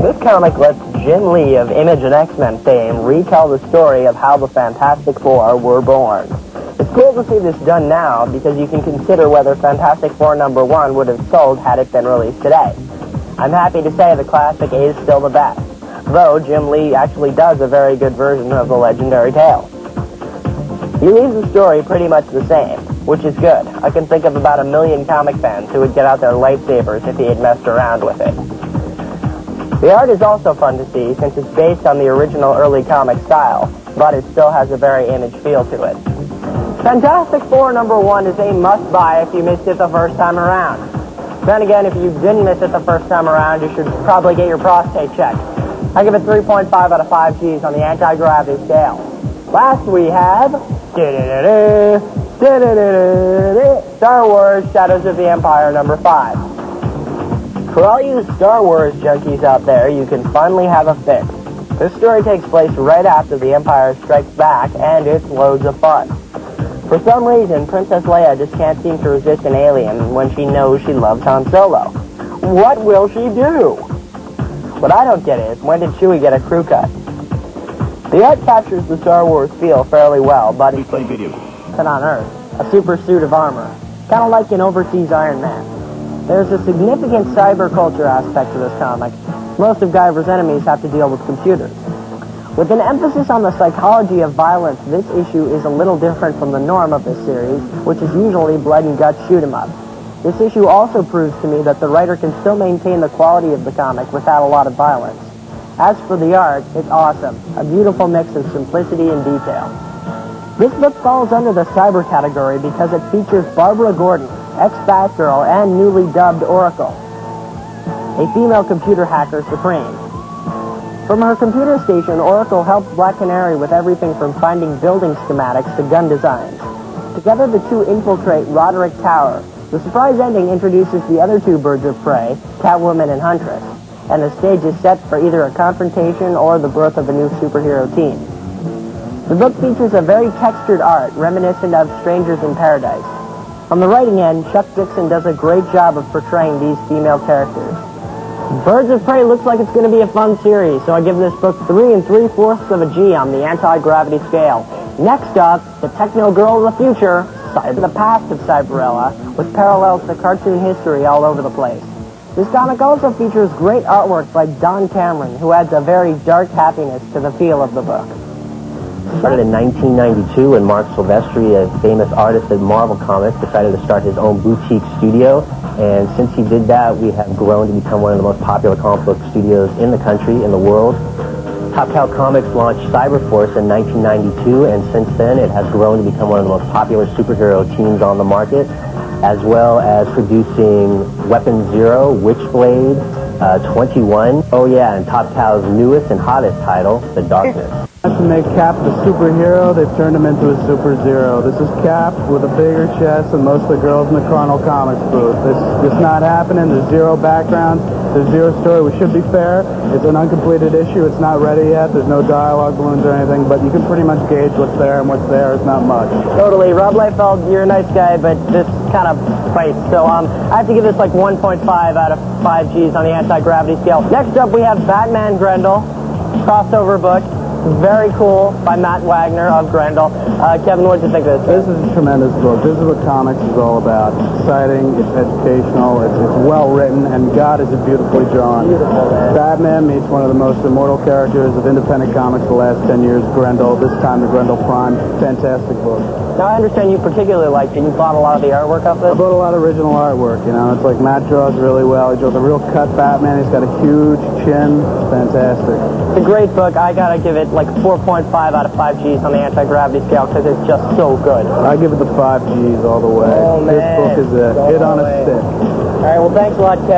This comic lets Jim Lee of Image and X-Men fame retell the story of how the Fantastic Four were born. It's cool to see this done now because you can consider whether Fantastic Four #1 would have sold had it been released today. I'm happy to say the classic is still the best, though Jim Lee actually does a very good version of the legendary tale. He leaves the story pretty much the same, which is good. I can think of about 1 million comic fans who would get out their lightsabers if he had messed around with it. The art is also fun to see since it's based on the original early comic style, but it still has a very Image feel to it. Fantastic Four #1 is a must-buy if you missed it the first time around. Then again, if you didn't miss it the first time around, you should probably get your prostate checked. I give it 3.5 out of 5 Gs on the anti-gravity scale. Last we have Star Wars Shadows of the Empire #5. For all you Star Wars junkies out there, you can finally have a fix. This story takes place right after the Empire strikes back, and it's loads of fun. For some reason, Princess Leia just can't seem to resist an alien when she knows she loves Han Solo. What will she do? What I don't get is, when did Chewie get a crew cut? The art captures the Star Wars feel fairly well, but it's put on Earth, a super suit of armor, kind of like an overseas Iron Man. There's a significant cyber culture aspect to this comic. Most of Guyver's enemies have to deal with computers. With an emphasis on the psychology of violence, this issue is a little different from the norm of this series, which is usually blood and guts shoot 'em up. This issue also proves to me that the writer can still maintain the quality of the comic without a lot of violence. As for the art, it's awesome, a beautiful mix of simplicity and detail. This book falls under the cyber category because it features Barbara Gordon, ex-Batgirl and newly dubbed Oracle, a female computer hacker supreme. From her computer station, Oracle helps Black Canary with everything from finding building schematics to gun designs. Together the two infiltrate Roderick Tower. The surprise ending introduces the other two birds of prey, Catwoman and Huntress, and the stage is set for either a confrontation or the birth of a new superhero team. The book features a very textured art, reminiscent of Strangers in Paradise. On the writing end, Chuck Dixon does a great job of portraying these female characters. Birds of Prey looks like it's going to be a fun series, so I give this book 3 3/4 of a G on the anti-gravity scale. Next up, the Techno Girl of the Future, the past of Cyberella, with parallels to cartoon history all over the place. This comic also features great artwork by Don Cameron, who adds a very dark happiness to the feel of the book. Started in 1992 when Mark Silvestri, a famous artist at Marvel Comics, decided to start his own boutique studio. And since he did that, we have grown to become one of the most popular comic book studios in the country, in the world. Top Cow Comics launched Cyberforce in 1992, and since then it has grown to become one of the most popular superhero teams on the market, as well as producing Weapon Zero, Witchblade, 21. Oh yeah, and Top Cow's newest and hottest title, The Darkness. To make Cap the superhero, they've turned him into a Super Zero. This is Cap with a bigger chest than most of the girls in the Chrono Comics booth. It's not happening. There's zero background. There's zero story. We should be fair. It's an uncompleted issue. It's not ready yet. There's no dialogue balloons or anything, but you can pretty much gauge what's there, and what's there is not much. Totally. Rob Liefeld, you're a nice guy, but this kind of fights. So I have to give this like 1.5 out of 5 Gs on the anti-gravity scale. Next up, we have Batman Grendel, crossover book. Very cool, by Matt Wagner of Grendel. Kevin, what did you think of this? This is a tremendous book. This is what comics is all about. It's exciting, it's educational, it's well written, and God is it beautifully drawn. Beautiful, man. Batman meets one of the most immortal characters of independent comics the last 10 years, Grendel. This time the Grendel Prime. Fantastic book. Now I understand you particularly liked it. You bought a lot of the artwork of this? I bought a lot of original artwork, you know. It's like Matt draws really well. He draws a real cut Batman. He's got a huge chin. It's fantastic. It's a great book. I gotta give it like 4.5 out of 5 Gs on the anti-gravity scale because it's just so good. I give it the 5 Gs all the way. Oh, man. This book is a hit on a stick. All right, well, thanks a lot, Kev.